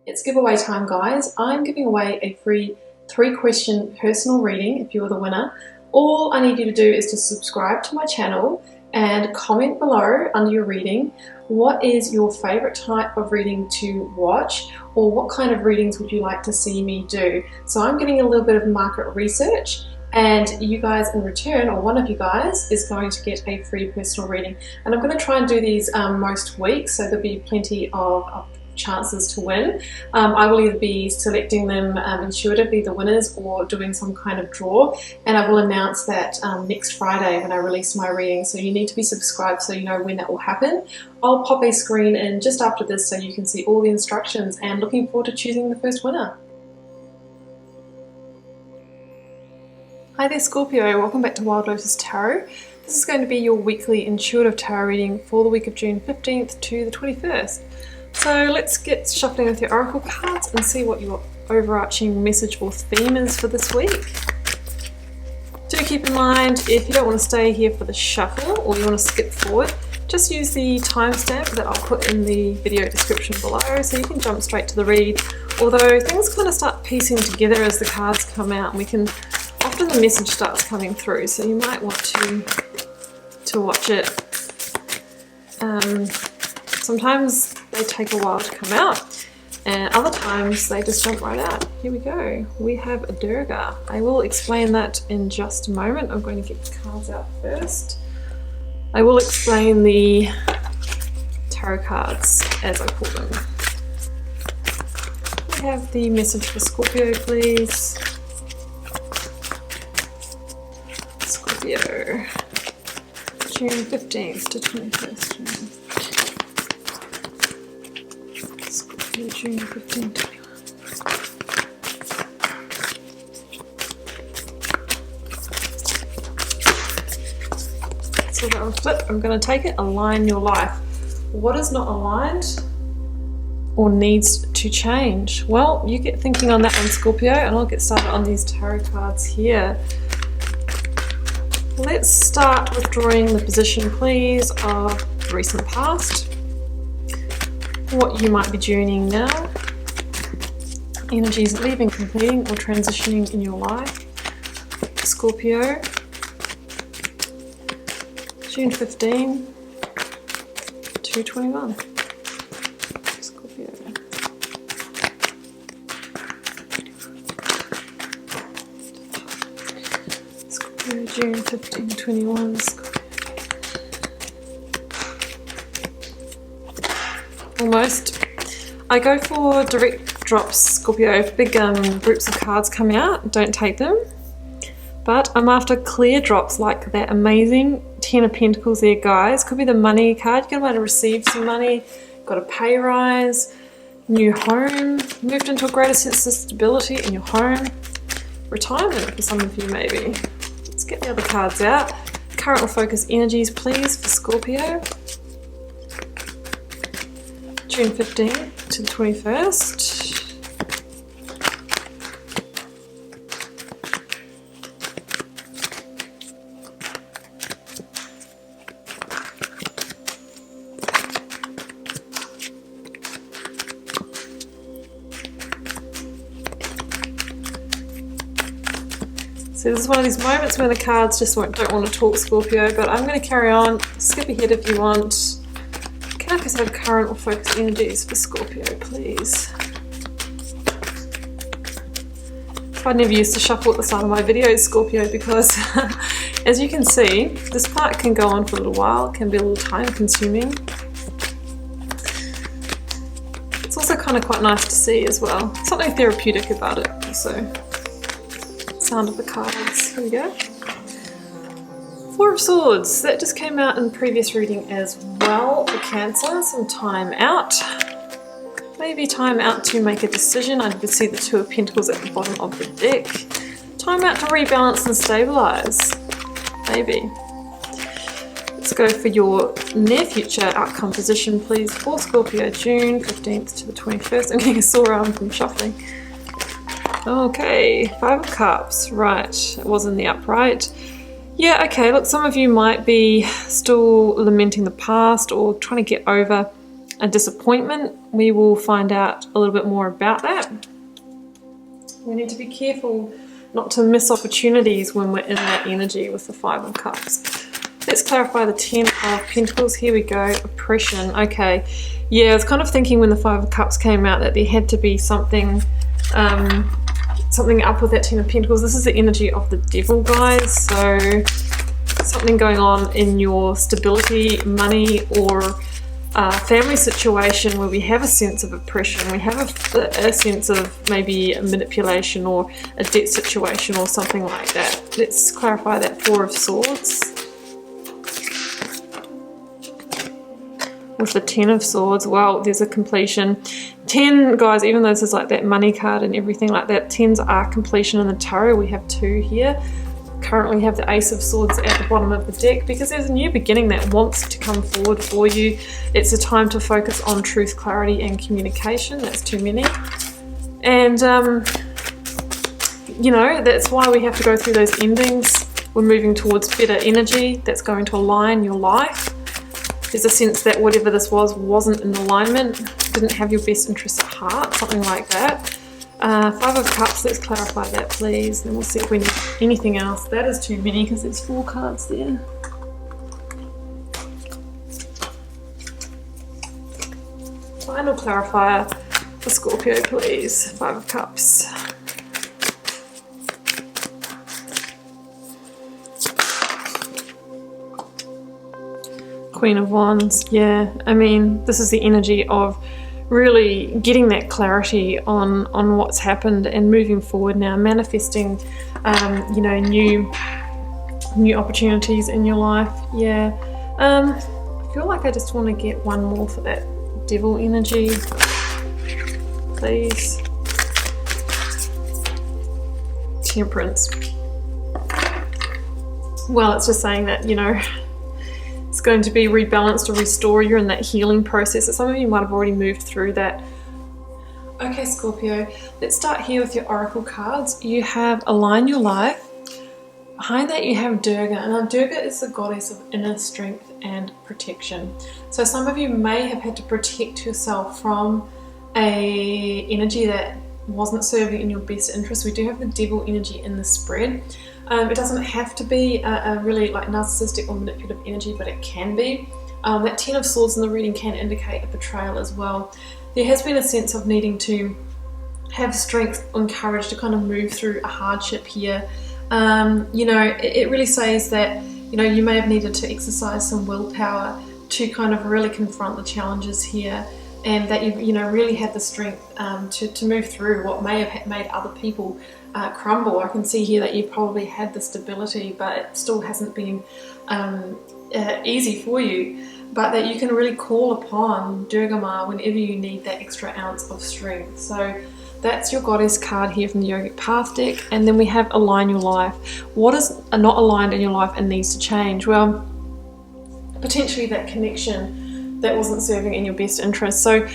It's giveaway time, guys. I'm giving away a free 3-question personal reading if you're the winner. All I need you to do is to subscribe to my channel and comment below under your reading what is your favorite type of reading to watch, or what kind of readings would you like to see me do. So I'm getting a little bit of market research, and you guys in return, or one of you guys, is going to get a free personal reading. And I'm going to try and do these most weeks, so there'll be plenty of chances to win. I will either be selecting them intuitively, the winners, or doing some kind of draw, and I will announce that next Friday when I release my reading. So you need to be subscribed so you know when that will happen. I'll pop a screen in just after this so you can see all the instructions, and looking forward to choosing the first winner. Hi there, Scorpio, welcome back to Wild Lotus Tarot. This is going to be your weekly intuitive tarot reading for the week of June 15th to the 21st. So let's get shuffling with your oracle cards and see what your overarching message or theme is for this week. Do keep in mind, if you don't want to stay here for the shuffle or you want to skip forward, just use the timestamp that I'll put in the video description below so you can jump straight to the read. Although things kind of start piecing together as the cards come out, and often the message starts coming through, so you might want to watch it. Sometimes they take a while to come out, and other times they just jump right out. Here we go. We have a Durga. I will explain that in just a moment. I'm going to get the cards out first. I will explain the tarot cards as I pull them. We have the message for Scorpio, please. Scorpio, June 15th to 21st. June 15, 21. So that will flip. I'm going to take it. Align your life. What is not aligned or needs to change? Well, you get thinking on that one, Scorpio, and I'll get started on these tarot cards here. Let's start with drawing the position, please, of the recent past. What you might be journeying now, energies leaving, completing, or transitioning in your life. Scorpio, June 15 to 21. Scorpio. Scorpio, June 15 to 21. Almost. I go for direct drops, Scorpio. If big groups of cards come out, don't take them. But I'm after clear drops like that amazing 10 of Pentacles there, guys. Could be the money card. You're going to receive some money, got a pay rise, new home, moved into a greater sense of stability in your home, retirement for some of you maybe. Let's get the other cards out. Current or focus energies, please, for Scorpio. June 15th to the 21st. So this is one of these moments where the cards just don't want to talk, Scorpio, but I'm going to carry on. Skip ahead if you want. Can I just have current or focus energies for Scorpio, please? I never used to shuffle at the start of my videos, Scorpio, because as you can see, this part can go on for a little while, can be a little time consuming. It's also kind of quite nice to see as well. Something therapeutic about it also. Sound of the cards. Here we go. Four of Swords, that just came out in the previous reading as well for Cancer. Some time out. Maybe time out to make a decision. I could see the Two of Pentacles at the bottom of the deck. Time out to rebalance and stabilize. Maybe. Let's go for your near future outcome position, please, for Scorpio, June 15th to the 21st. I'm getting a sore arm from shuffling. Okay, Five of Cups, right, it was in the upright. Yeah, okay, look, some of you might be still lamenting the past or trying to get over a disappointment. We will find out a little bit more about that. We need to be careful not to miss opportunities when we're in that energy with the Five of Cups. Let's clarify the Ten of Pentacles. Here we go. Oppression. Okay. Yeah, I was kind of thinking when the Five of Cups came out that there had to be something something up with that Ten of Pentacles. This is the energy of the Devil, guys. So something going on in your stability, money, or family situation where we have a sense of oppression. We have a sense of maybe a manipulation or a debt situation or something like that. Let's clarify that Four of Swords. With the Ten of Swords, well, there's a completion. 10, guys, even though this is like that money card and everything like that, 10s are completion in the tarot. We have 2 here. Currently have the Ace of Swords at the bottom of the deck because there's a new beginning that wants to come forward for you. It's a time to focus on truth, clarity, and communication. That's too many. And, you know, that's why we have to go through those endings. We're moving towards better energy that's going to align your life. There's a sense that whatever this wasn't in alignment, didn't have your best interests at heart, something like that. Five of Cups, let's clarify that, please. Then we'll see if we need anything else. That is too many because there's 4 cards there. Final clarifier for Scorpio, please. Five of Cups. Queen of Wands, yeah, I mean, this is the energy of really getting that clarity on what's happened and moving forward now, manifesting, you know, new opportunities in your life. Yeah, I feel like I just want to get one more for that Devil energy, please. Temperance. Well, it's just saying that, you know, it's going to be rebalanced or restore. You're in that healing process. So some of you might have already moved through that. Okay, Scorpio, let's start here with your oracle cards. You have Align Your Life. Behind that you have Durga. And now Durga is the goddess of inner strength and protection. So some of you may have had to protect yourself from a energy that wasn't serving in your best interest. We do have the Devil energy in the spread. It doesn't have to be a really like narcissistic or manipulative energy, but it can be. That Ten of Swords in the reading can indicate a betrayal as well. There has been a sense of needing to have strength and courage to kind of move through a hardship here. You know, it really says that, you know, you may have needed to exercise some willpower to kind of really confront the challenges here, and that you know, really had the strength to move through what may have made other people crumble. I can see here that you probably had the stability, but it still hasn't been easy for you, but that you can really call upon Durga Ma whenever you need that extra ounce of strength. So that's your goddess card here from the Yogic Path deck. And then we have Align Your Life. What is not aligned in your life and needs to change? Well, potentially that connection that wasn't serving in your best interest. So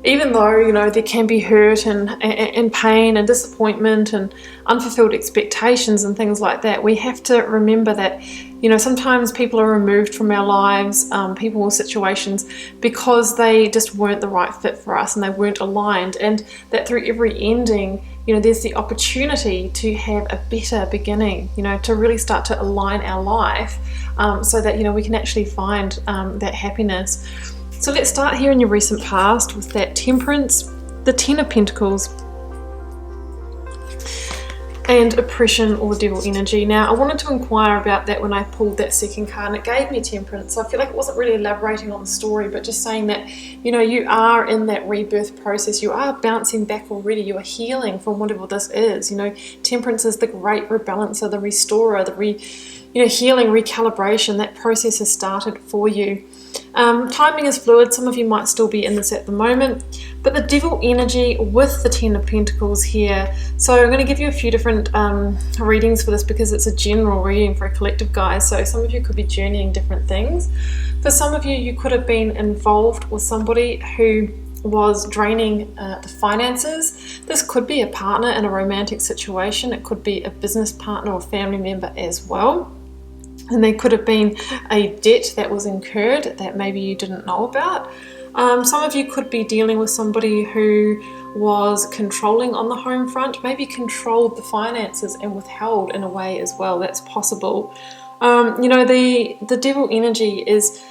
even though, you know, there can be hurt and pain and disappointment and unfulfilled expectations and things like that, we have to remember that, you know, sometimes people are removed from our lives, people or situations, because they just weren't the right fit for us and they weren't aligned, and that through every ending, you know, there's the opportunity to have a better beginning, you know, to really start to align our life so that, you know, we can actually find that happiness. So let's start here in your recent past with that Temperance, the Ten of Pentacles, and oppression or devil energy. Now, I wanted to inquire about that when I pulled that second card, and it gave me Temperance. So I feel like it wasn't really elaborating on the story, but just saying that, you know, you are in that rebirth process. You are bouncing back already. You are healing from whatever this is. You know, Temperance is the great rebalancer, the restorer, the healing, recalibration. That process has started for you. Timing is fluid. Some of you might still be in this at the moment, but the devil energy with the Ten of Pentacles here. So I'm going to give you a few different readings for this because it's a general reading for a collective, guys. So some of you could be journeying different things. For some of you, you could have been involved with somebody who was draining the finances. This could be a partner in a romantic situation. It could be a business partner or family member as well. And there could have been a debt that was incurred that maybe you didn't know about. Some of you could be dealing with somebody who was controlling on the home front, maybe controlled the finances and withheld in a way as well. That's possible. You know, the devil energy is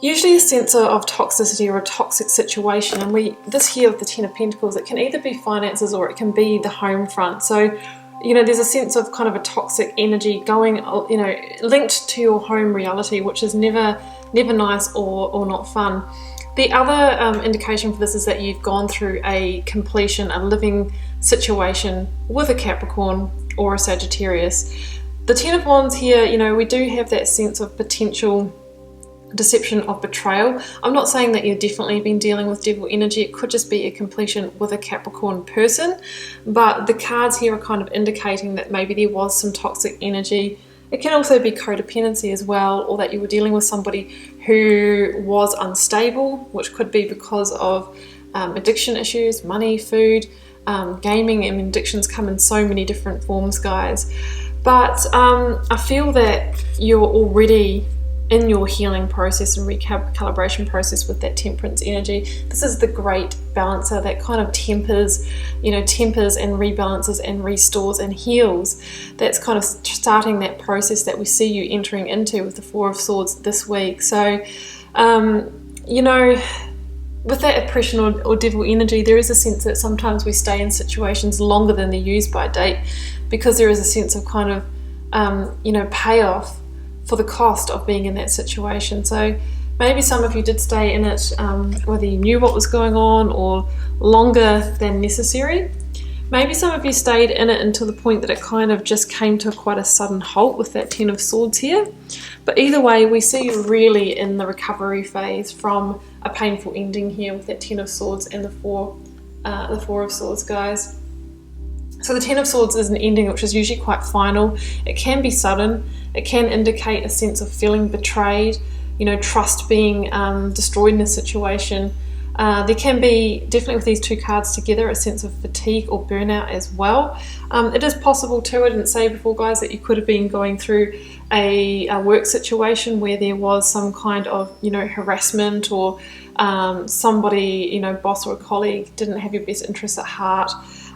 usually a sense of toxicity or a toxic situation, and this here with the Ten of Pentacles, it can either be finances or it can be the home front. So, you know, there's a sense of kind of a toxic energy going, you know, linked to your home reality, which is never nice or not fun. The other indication for this is that you've gone through a completion, a living situation with a Capricorn or a Sagittarius. The Ten of Wands here, you know, we do have that sense of potential deception of betrayal. I'm not saying that you've definitely been dealing with devil energy. It could just be a completion with a Capricorn person, but the cards here are kind of indicating that maybe there was some toxic energy. It can also be codependency as well, or that you were dealing with somebody who was unstable, which could be because of addiction issues, money, food, gaming, and addictions come in so many different forms, guys. But I feel that you're already in your healing process and recalibration process with that Temperance energy. This is the great balancer that kind of tempers, you know, tempers and rebalances and restores and heals. That's kind of starting that process that we see you entering into with the Four of Swords this week. So, you know, with that oppression or devil energy, there is a sense that sometimes we stay in situations longer than the use by date, because there is a sense of kind of, you know, payoff for the cost of being in that situation. So maybe some of you did stay in it, whether you knew what was going on or longer than necessary. Maybe some of you stayed in it until the point that it kind of just came to quite a sudden halt with that Ten of Swords here. But either way, we see you really in the recovery phase from a painful ending here with that Ten of Swords and the Four of Swords, guys. So the Ten of Swords is an ending which is usually quite final. It can be sudden. It can indicate a sense of feeling betrayed, you know, trust being destroyed in a situation. There can be, definitely with these two cards together, a sense of fatigue or burnout as well. It is possible too, I didn't say before, guys, that you could have been going through a work situation where there was some kind of, you know, harassment, or somebody, you know, boss or a colleague didn't have your best interests at heart.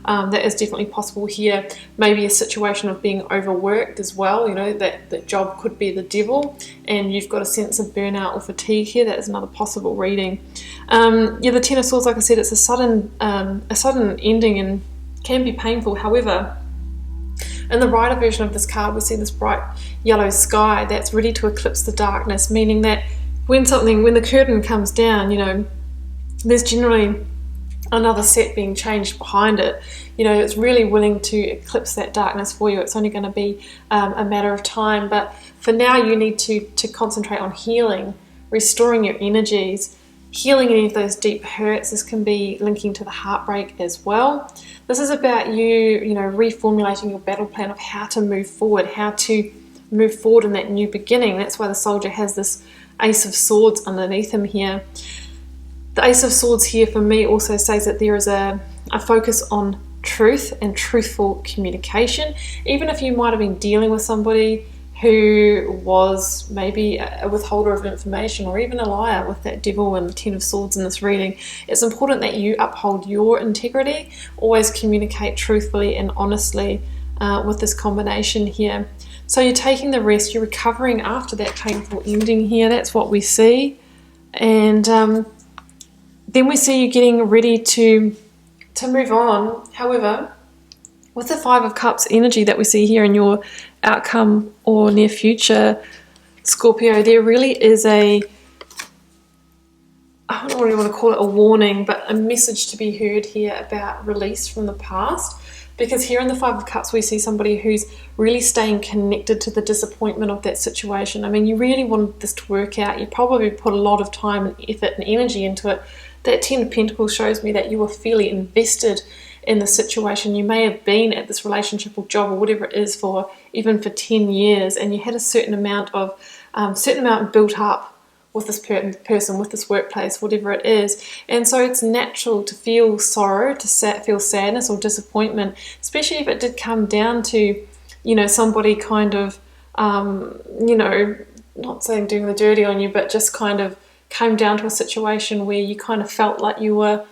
That is definitely possible here. Maybe a situation of being overworked as well, you know, that job could be the devil and you've got a sense of burnout or fatigue here. That is another possible reading. Yeah, the Ten of Swords, like I said, it's a sudden ending and can be painful. However, in the Rider version of this card, we see this bright yellow sky that's ready to eclipse the darkness, meaning that when the curtain comes down, you know, there's generally another set being changed behind it. You know, it's really willing to eclipse that darkness for you. It's only going to be a matter of time, but for now you need to concentrate on healing, restoring your energies, healing any of those deep hurts. This can be linking to the heartbreak as well. This is about you know, reformulating your battle plan of how to move forward in that new beginning. That's why the soldier has this Ace of Swords underneath him here. The Ace of Swords here for me also says that there is a focus on truth and truthful communication. Even if you might have been dealing with somebody who was maybe a withholder of information or even a liar with that devil and the Ten of Swords in this reading, it's important that you uphold your integrity, always communicate truthfully and honestly with this combination here. So you're taking the rest, you're recovering after that painful ending here. That's what we see. And then we see you getting ready to move on. However, with the Five of Cups energy that we see here in your outcome or near future, Scorpio, there really is I don't know what you want to call it, a warning, but a message to be heard here about release from the past. Because here in the Five of Cups, we see somebody who's really staying connected to the disappointment of that situation. I mean, you really wanted this to work out. You probably put a lot of time and effort and energy into it. That Ten of Pentacles shows me that you were fairly invested in the situation. You may have been at this relationship or job or whatever it is for 10 years, and you had a certain amount built up with this person, with this workplace, whatever it is. And so it's natural to feel sorrow, to feel sadness or disappointment, especially if it did come down to, you know, somebody kind of, you know, not saying doing the dirty on you, but just kind of came down to a situation where you kind of felt like you were,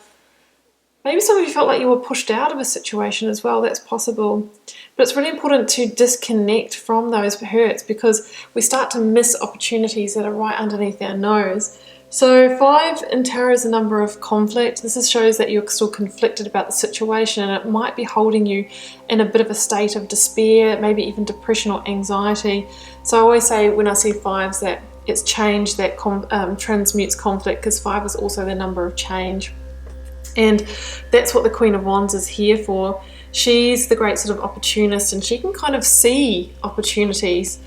maybe some of you felt like you were pushed out of a situation as well. That's possible. But it's really important to disconnect from those hurts, because we start to miss opportunities that are right underneath our nose. So 5 in tarot is a number of conflict. This shows that you're still conflicted about the situation, and it might be holding you in a bit of a state of despair, maybe even depression or anxiety. So I always say when I see 5s that it's change that transmutes conflict, because 5 is also the number of change. And that's what the Queen of Wands is here for. She's the great sort of opportunist, and she can kind of see opportunities.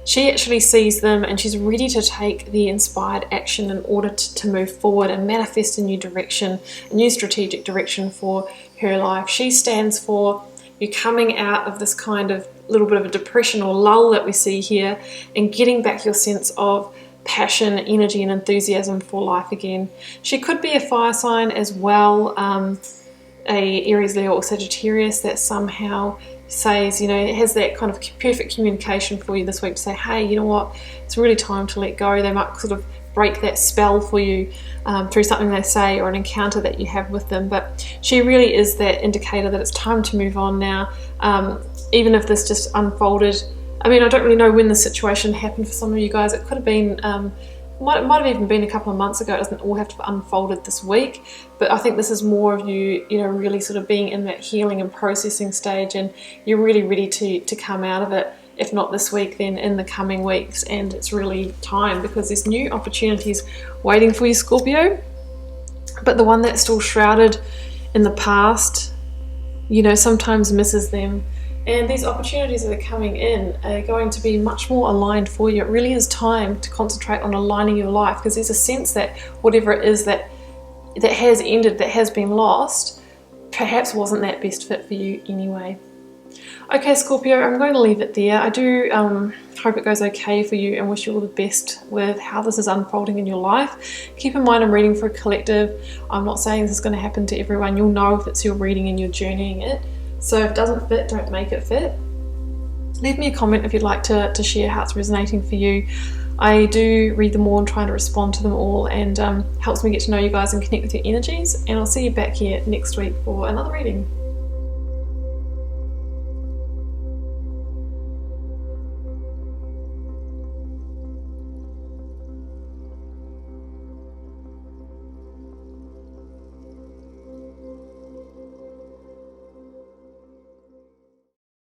She actually sees them, and she's ready to take the inspired action in order to move forward and manifest a new direction, a new strategic direction for her life. She stands for you coming out of this kind of little bit of a depression or lull that we see here, and getting back your sense of passion, energy and enthusiasm for life again. She could be a fire sign as well, a Aries, Leo or Sagittarius, that somehow says, you know, it has that kind of perfect communication for you this week to say, hey, you know what, it's really time to let go. They might sort of break that spell for you through something they say or an encounter that you have with them. But she really is that indicator that it's time to move on now, even if this just unfolded. I mean, I don't really know when the situation happened for some of you guys. It could have been, might have even been a couple of months ago. It doesn't all have to have unfolded this week. But I think this is more of you, you know, really sort of being in that healing and processing stage, and you're really ready to come out of it. If not this week, then in the coming weeks. And it's really time, because there's new opportunities waiting for you, Scorpio. But the one that's still shrouded in the past, you know, sometimes misses them. And these opportunities that are coming in are going to be much more aligned for you. It really is time to concentrate on aligning your life, because there's a sense that whatever it is that has ended, that has been lost, perhaps wasn't that best fit for you anyway. Okay, Scorpio, I'm going to leave it there. I do hope it goes okay for you, and wish you all the best with how this is unfolding in your life. Keep in mind, I'm reading for a collective. I'm not saying this is going to happen to everyone. You'll know if it's your reading and you're journeying it. So if it doesn't fit, don't make it fit. Leave me a comment if you'd like to share how it's resonating for you. I do read them all and try to respond to them all, and helps me get to know you guys and connect with your energies. And I'll see you back here next week for another reading.